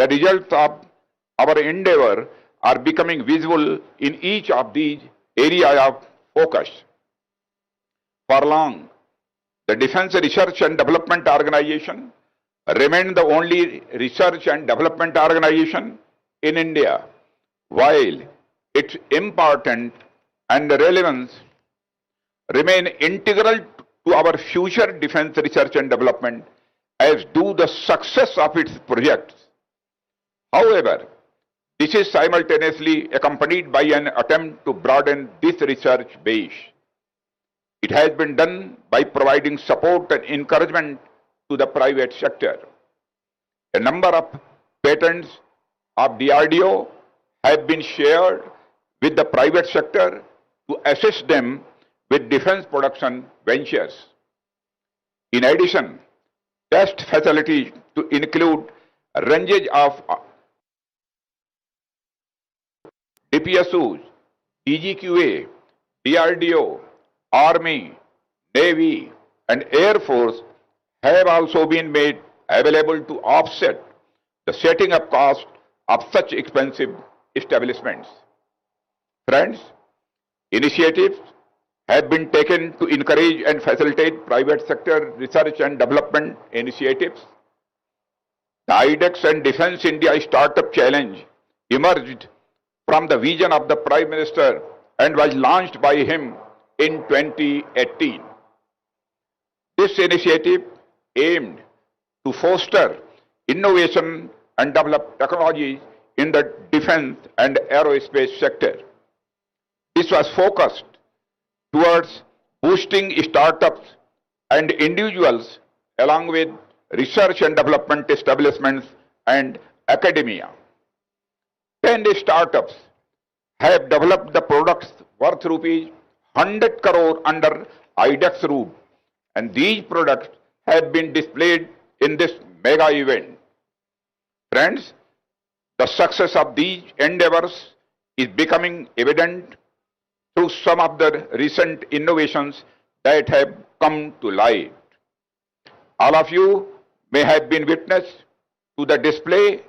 The results of our endeavor are becoming visible in each of these areas of focus. For long, the Defense Research and Development Organization remained the only research and development organization in India, while its importance and relevance remain integral to our future defense research and development, as do the success of its projects. However, this is simultaneously accompanied by an attempt to broaden this research base. It has been done by providing support and encouragement to the private sector. A number of patents of DRDO have been shared with the private sector to assist them with defense production ventures. In addition, test facilities to include ranges of DPSUs, DGQA, DRDO, Army, Navy, and Air Force have also been made available to offset the setting up cost of such expensive establishments. Friends, initiatives have been taken to encourage and facilitate private sector research and development initiatives. The IDEX and Defense India Startup Challenge emerged from the vision of the Prime Minister and was launched by him in 2018. This initiative aimed to foster innovation and develop technologies in the defense and aerospace sector. This was focused towards boosting startups and individuals along with research and development establishments and academia. 10 startups have developed the products worth rupees 100 crore under IDEX route, and these products have been displayed in this mega event. Friends, the success of these endeavors is becoming evident through some of the recent innovations that have come to light. All of you may have been witness to the display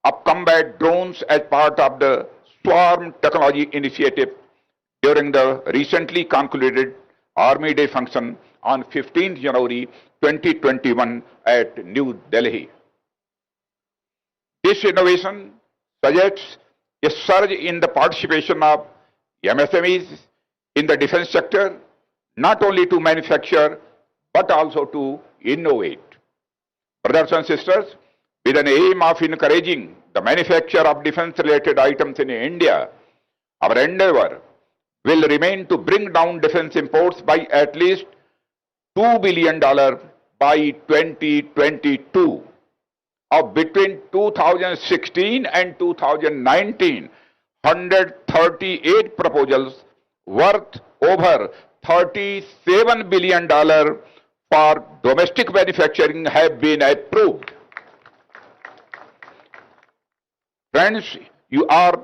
of combat drones as part of the Swarm Technology Initiative during the recently concluded Army Day function on 15th January 2021 at New Delhi. This innovation suggests a surge in the participation of MSMEs in the defense sector, not only to manufacture but also to innovate. Brothers and sisters, with an aim of encouraging the manufacture of defense-related items in India, our endeavor will remain to bring down defense imports by at least $2 billion by 2022. Of between 2016 and 2019, 138 proposals worth over $37 billion for domestic manufacturing have been approved. Friends, you are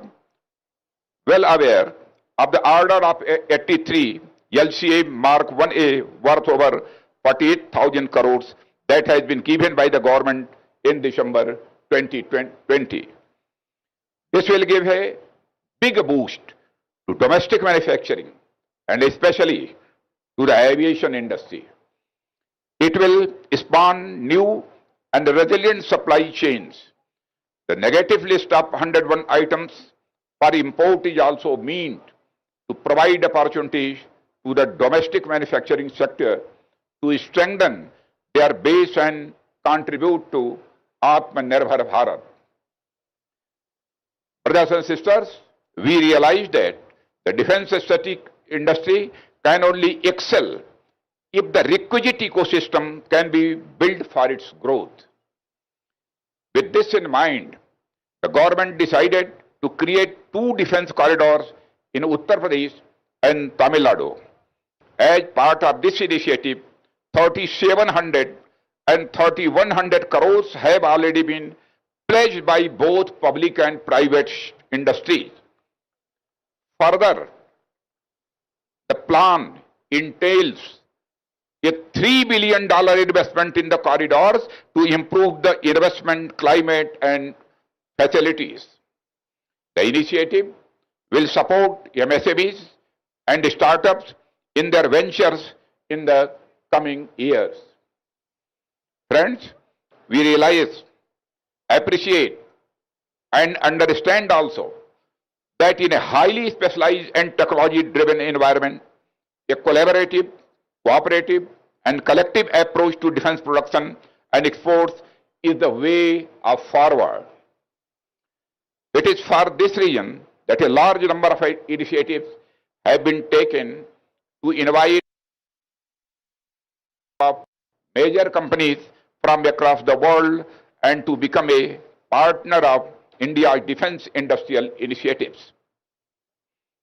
well aware of the order of 83 LCA Mark 1A worth over 48,000 crores that has been given by the government in December 2020. This will give a big boost to domestic manufacturing and especially to the aviation industry. It will spawn new and resilient supply chains. The negative list of 101 items for import is also meant to provide opportunities to the domestic manufacturing sector to strengthen their base and contribute to Atmanirbhar Bharat. Brothers and sisters, we realize that the defense aesthetic industry can only excel if the requisite ecosystem can be built for its growth. With this in mind, the government decided to create 2 defense corridors in Uttar Pradesh and Tamil Nadu. As part of this initiative, 3,700 and 3,100 crores have already been pledged by both public and private industries. Further, the plan entails a $3 billion investment in the corridors to improve the investment climate and facilities. The initiative will support MSMEs and startups in their ventures in the coming years. Friends, we realize, appreciate, and understand also that in a highly specialized and technology-driven environment, a collaborative, cooperative, and collective approach to defense production and exports is the way of forward. It is for this reason that a large number of initiatives have been taken to invite major companies from across the world and to become a partner of India's defense industrial initiatives.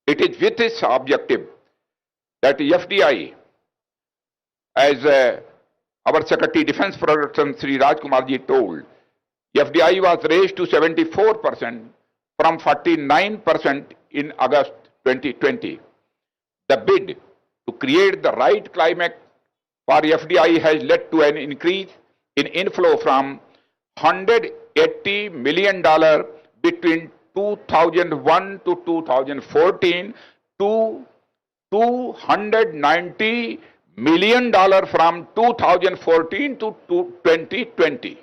It is with this objective that FDI, as our Secretary Defense Production Sri Rajkumar ji told, FDI was raised to 74% from 49% in August 2020. The bid to create the right climate for FDI has led to an increase in inflow from $180 million between 2001 to 2014 to $290 million from 2014 to 2020.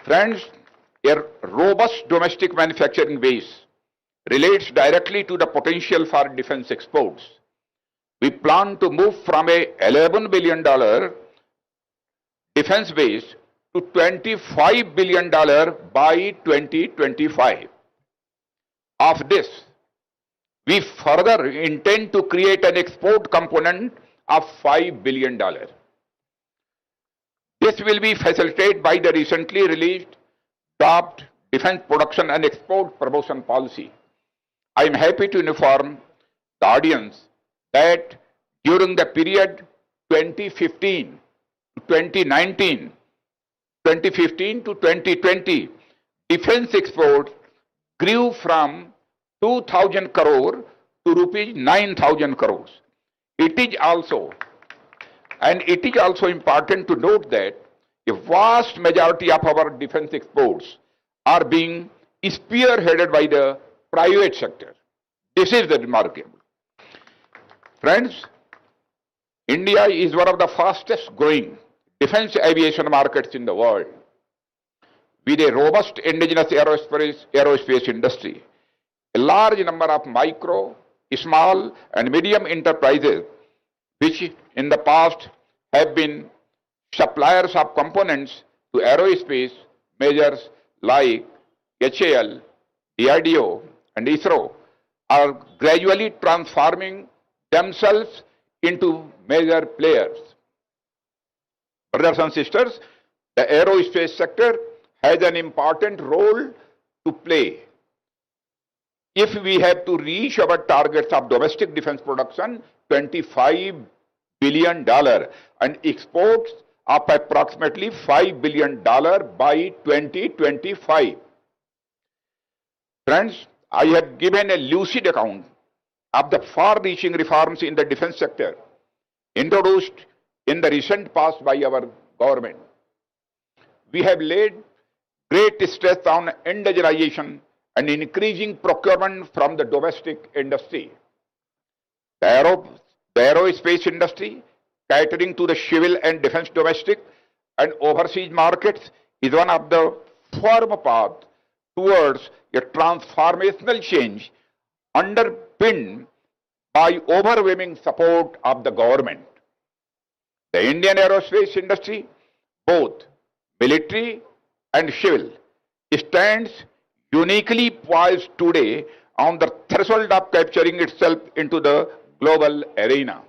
Friends, a robust domestic manufacturing base relates directly to the potential for defense exports. We plan to move from a $11 billion defense base to $25 billion by 2025. Of this, we further intend to create an export component of $5 billion. This will be facilitated by the recently released draft Defense Production and Export Promotion Policy. I am happy to inform the audience that during the period 2015 to 2019, 2015 to 2020, defense exports grew from 2,000 crore to rupees 9,000 crores. It is also important to note that a vast majority of our defense exports are being spearheaded by the private sector. This is the remarkable. Friends, India is one of the fastest growing defense aviation markets in the world, with a robust indigenous aerospace industry. A large number of micro, small, and medium enterprises, which in the past have been suppliers of components to aerospace majors like HAL, DRDO, and ISRO, are gradually transforming themselves into major players. Brothers and sisters, the aerospace sector has an important role to play. If we have to reach our targets of domestic defense production, $25 billion, and exports of approximately $5 billion by 2025. Friends, I have given a lucid account of the far-reaching reforms in the defense sector introduced in the recent past by our government. We have laid great stress on indigenization and increasing procurement from the domestic industry. The aerospace industry, catering to the civil and defense domestic and overseas markets, is one of the firm path towards a transformational change underpinned by overwhelming support of the government. The Indian aerospace industry, both military and civil, stands uniquely poised today on the threshold of capturing itself into the global arena.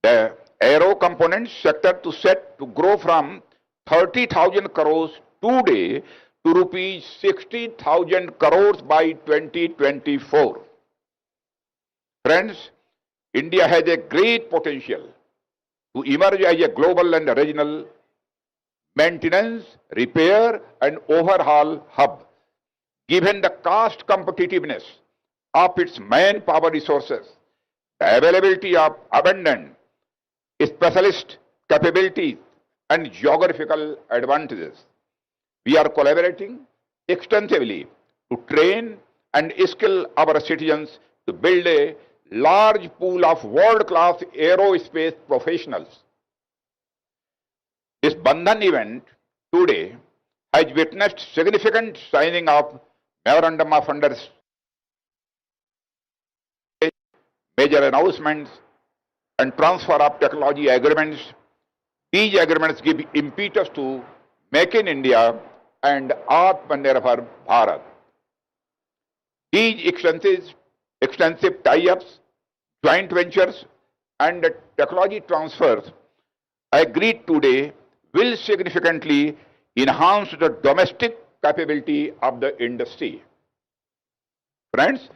The aero components sector to set to grow from 30,000 crores today to rupees 60,000 crores by 2024. Friends, India has a great potential to emerge as a global and regional maintenance, repair, and overhaul hub, given the cost competitiveness of its manpower resources, the availability of abundant specialist capabilities, and geographical advantages. We are collaborating extensively to train and skill our citizens to build a large pool of world-class aerospace professionals. This Bandhan event today has witnessed significant signing of memorandum of understanding, major announcements, and transfer of technology agreements. These agreements give impetus to Make in India and Atmanirbhar Bharat. These extensive tie-ups, joint ventures, and technology transfers agreed today will significantly enhance the domestic capability of the industry. Friends,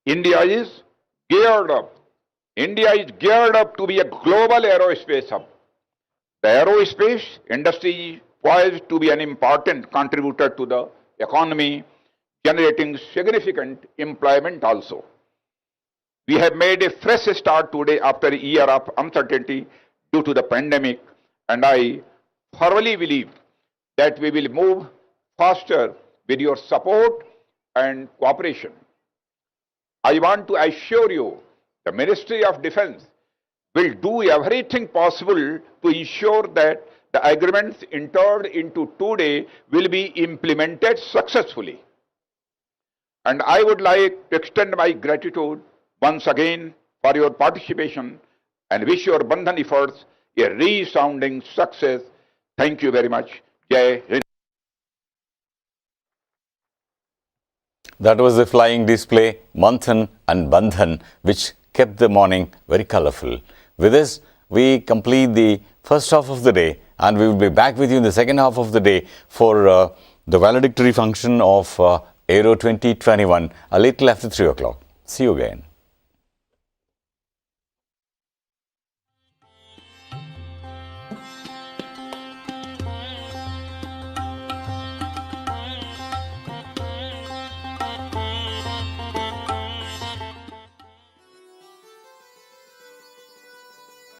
India is geared up. India is geared up to be a global aerospace hub. The aerospace industry is poised to be an important contributor to the economy, generating significant employment also. We have made a fresh start today after a year of uncertainty due to the pandemic, and I thoroughly believe that we will move faster with your support and cooperation. I want to assure you the Ministry of Defence will do everything possible to ensure that the agreements entered into today will be implemented successfully. And I would like to extend my gratitude once again for your participation and wish your Bandhan efforts a resounding success. Thank you very much. Jai Hind. That was the flying display, Manthan and Bandhan, which kept the morning very colorful. With this, we complete the first half of the day, and we will be back with you in the second half of the day for the valedictory function of Aero 2021, a little after 3 o'clock. See you again.